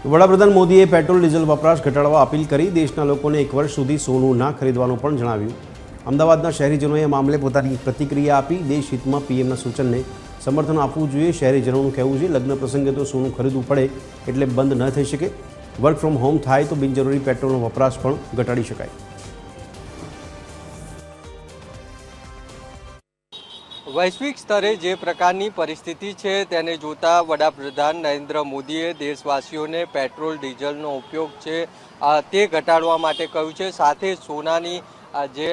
વડાપ્રધાન મોદીએ petrol diesel વપરાશ ઘટાડવા અપીલ કરી દેશના લોકોને એક વર્ષ સુધી સોનું ના ખરીદવાનું પણ જણાવ્યું. અમદાવાદના શહેરીજનોએ આ મામલે પોતાની પ્રતિક્રિયા આપી. દેશહિતમાં પીએમના સૂચનને સમર્થન આપવું જોઈએ. શહેરીજનોનું કહેવું છે લગ્ન પ્રસંગે તો સોનું ખરીદવું પડે એટલે બંધ ન થઈ શકે. વર્ક ફ્રોમ હોમ થાય તો બિનજરૂરી પેટ્રોલનો વપરાશ પણ ઘટાડી શકાય. વૈશ્વિક સ્તરે જે પ્રકારની પરિસ્થિતિ છે તેને જોતા વડાપ્રધાન નરેન્દ્ર મોદીએ દેશવાસીઓને પેટ્રોલ ડીઝલનો ઉપયોગ છે તે ઘટાડવા માટે કહ્યું છે. સાથે સોનાની જે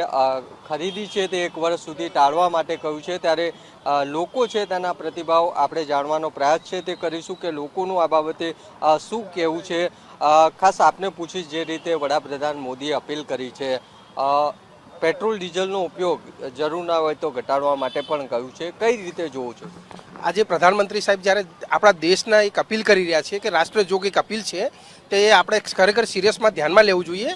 ખરીદી છે તે એક વર્ષ સુધી ટાળવા માટે કહ્યું છે. ત્યારે લોકો છે તેના પ્રતિભાવ આપણે જાણવાનો પ્રયાસ છે તે કરીશું કે લોકોનું આ બાબતે શું કહેવું છે. ખાસ આપને પૂછીશ જે રીતે વડાપ્રધાન મોદીએ અપીલ કરી છે. પેટ્રોલ ડીઝલનો ઉપયોગ જરૂર ના હોય તો ઘટાડવા માટે પણ કહ્યું છે. કઈ રીતે જોવો છો? આજે પ્રધાનમંત્રી સાહેબ જ્યારે આપણા દેશના એક અપીલ કરી રહ્યા છે કે રાષ્ટ્રજોગ એક અપીલ છે તે આપણે ખરેખર સિરિયસમાં ધ્યાનમાં લેવું જોઈએ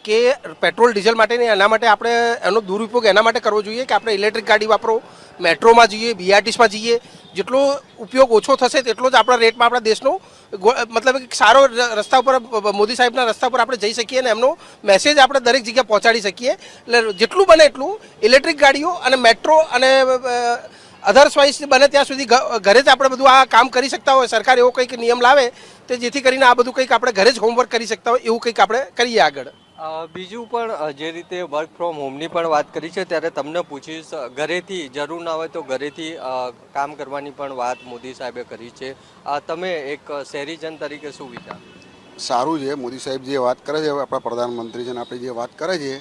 કે પેટ્રોલ ડીઝલ માટે નહીં, એના માટે આપણે એનો દુરુપયોગ એના માટે કરવો જોઈએ કે આપણે ઇલેક્ટ્રિક ગાડી વાપરો, મેટ્રોમાં જઈએ, બીઆરટીસમાં જઈએ. જેટલો ઉપયોગ ઓછો થશે તેટલો જ આપણા રેટમાં આપણા દેશનો મતલબ એક સારો રસ્તા ઉપર મોદી સાહેબના રસ્તા પર આપણે જઈ શકીએ અને એમનો મેસેજ આપણે દરેક જગ્યાએ પહોંચાડી શકીએ. એટલે જેટલું બને એટલું ઇલેક્ટ્રિક ગાડીઓ અને મેટ્રો અને અધર્સ વાઇઝ બને ત્યાં સુધી ઘરે જ આપણે બધું આ કામ કરી શકતા હોય. સરકાર એવો કંઈક નિયમ લાવે તે જેથી કરીને આ બધું કંઈક આપણે ઘરે જ હોમવર્ક કરી શકતા હોય એવું કંઈક આપણે કરીએ આગળ. બીજું પણ જે રીતે વર્ક ફ્રોમ હોમની પણ વાત કરી છે ત્યારે તમને પૂછીશ, ઘરેથી જરૂર ના હોય તો ઘરેથી કામ કરવાની પણ વાત મોદી સાહેબે કરી છે. તમે એક શહેરીજન તરીકે શું વિચાર? સારું છે. મોદી સાહેબ જે વાત કરે છે, આપણા પ્રધાનમંત્રી છે ને આપણે જે વાત કરે છે એ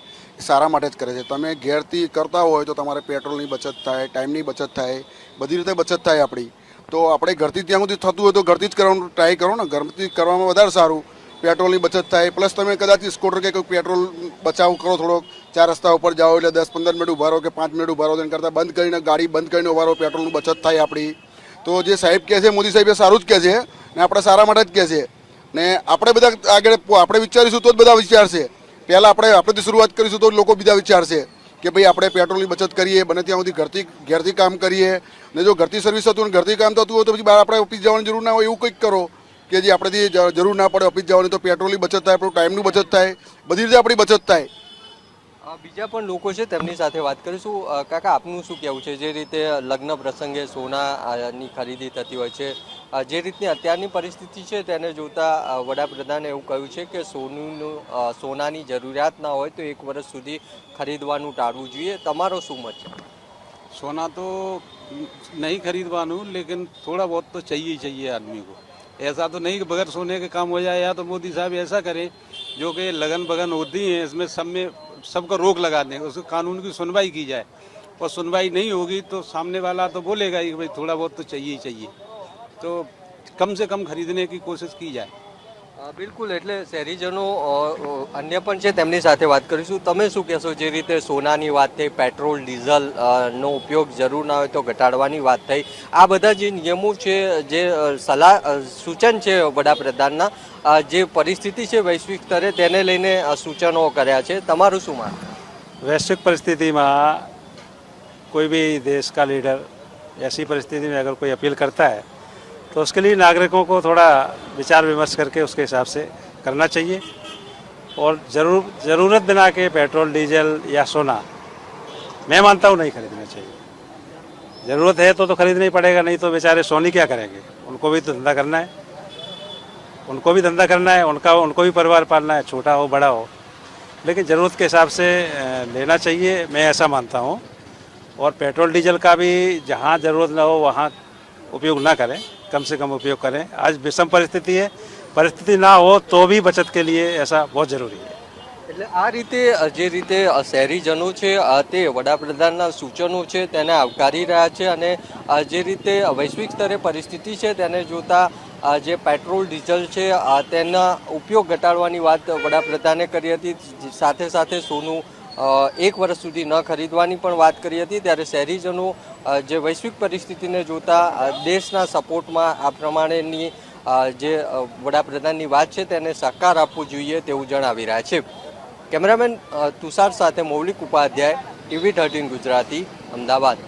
સારા માટે જ કરે છે. તમે ઘેરથી કરતા હોય તો તમારે પેટ્રોલની બચત થાય, ટાઈમની બચત થાય, બધી રીતે બચત થાય આપણી. તો આપણે ઘરથી ત્યાં સુધી થતું હોય તો ઘરથી જ કરવાનું ટ્રાય કરો ને. ઘરથી કરવામાં વધારે સારું. પેટ્રોલની બચત થાય. પ્લસ તમે કદાચ સ્કૂટર કે કોઈ પેટ્રોલ બચાવ કરો થોડોક. 4 રસ્તા ઉપર જાઓ એટલે 10-15 મિનિટ ઉભા રહો કે 5 મિનિટ ઉભા રહો તેના કરતાં બંધ કરીને ગાડી બંધ કરીને ઉભા રહો, પેટ્રોલનું બચત થાય આપણી. તો જે સાહેબ કહે છે મોદી સાહેબ એ સારું જ કહે છે ને આપણે સારા માટે જ કહે છે. ને આપણે બધા આગળ આપણે વિચારીશું તો જ બધા વિચારશે. પહેલાં આપણેથી શરૂઆત કરીશું તો લોકો બીજા વિચારશે કે ભાઈ આપણે પેટ્રોલની બચત કરીએ, બને ત્યાં સુધી ઘરથી કામ કરીએ. ને જો ઘરથી સર્વિસ થતું ને ઘરથી કામ થતું હોય તો પછી બહાર આપણે ઓફિસ જવાની જરૂર ના હોય એવું કંઈક કરો કે જે આપણેથી જરૂર ના પડે ઓફિસ જવાની. તો પેટ્રોલની બચત થાય, આપણું ટાઈમનું બચત થાય, બધી રીતે આપણી બચત થાય. બીજા પણ લોકો છે તેમની સાથે વાત કરીશું. કાકા, આપનું શું કહેવું છે? જે રીતે લગ્ન પ્રસંગે સોનાની ખરીદી થતી હોય છે, જે રીતની અત્યારની પરિસ્થિતિ છે તેને જોતા વડાપ્રધાને એવું કહ્યું છે કે સોનાની જરૂરિયાત ના હોય તો 1 વર્ષ સુધી ખરીદવાનું ટાળવું જોઈએ. તમારો શું મત છે? सोना तो नहीं खरीदवानू, लेकिन थोड़ा बहुत तो चाहिए आदमी को. ऐसा तो नहीं कि बगैर सोने के काम हो जाए. या तो मोदी साहब ऐसा करें जो कि लगन बगन होती हैं इसमें सब में सबको रोक लगा दें, उसको कानून की सुनवाई की जाए. और सुनवाई नहीं होगी तो सामने वाला तो बोलेगा कि भाई थोड़ा बहुत तो चाहिए. तो कम से कम खरीदने की कोशिश की जाए. બિલકુલ. એટલે શહેરીજનો અન્ય પણ છે તેમની સાથે વાત કરીશું. તમે શું કહેશો? જે રીતે સોનાની વાત થઈ, પેટ્રોલ ડીઝલ નો ઉપયોગ જરૂર ના હોય તો ઘટાડવાની વાત થઈ, આ બધા જે નિયમો છે, જે સૂચન છે વડાપ્રધાનના, જે પરિસ્થિતિ છે વૈશ્વિક સ્તરે તેને લઈને સૂચનો કર્યા છે, તમારું શું માનવું? वैश्विक परिस्थिति में कोई भी देश का लीडर ऐसी परिस्थिति में अगर कोई अपील करता है तो उसके लिए नागरिकों को थोड़ा विचार विमर्श करके उसके हिसाब से करना चाहिए. और ज़रूरत बिना के पेट्रोल डीजल या सोना मैं मानता हूँ नहीं खरीदना चाहिए. ज़रूरत है तो खरीदना ही पड़ेगा, नहीं तो बेचारे सोनी क्या करेंगे? उनको भी तो धंधा करना है, उनको भी परिवार पालना है, छोटा हो बड़ा हो. लेकिन ज़रूरत के हिसाब से लेना चाहिए, मैं ऐसा मानता हूँ. और पेट्रोल डीजल का भी जहाँ ज़रूरत ना हो वहाँ उपयोग ना करें, कम से कम उपयोग करें. आज विषम परिस्थिति है, परिस्थिति ना हो तो भी बचत के लिए ऐसा बहुत ज़रूरी है. એટલે આ રીતે જે રીતે શહેરીજનો છે તે વડાપ્રધાનના સૂચનો છે તેને આવકારી રહ્યા છે. અને જે રીતે વૈશ્વિક સ્તરે પરિસ્થિતિ છે તેને જોતા જે પેટ્રોલ ડીઝલ છે તેના ઉપયોગ ઘટાડવાની વાત વડાપ્રધાને કરી હતી. સાથે સાથે સોનું 1 વર્ષ સુધી ન ખરીદવાની પણ વાત કરી હતી. ત્યારે શહેરીજનો જે વૈશ્વિક પરિસ્થિતિને જોતા દેશના સપોર્ટમાં આ પ્રમાણેની જે વડાપ્રધાનની વાત છે તેને સહકાર આપવો જોઈએ તેવું જણાવી રહ્યા છે. કેમેરામેન તુષાર સાથે મૌલિક ઉપાધ્યાય, TV 13 ગુજરાતી, અમદાવાદ.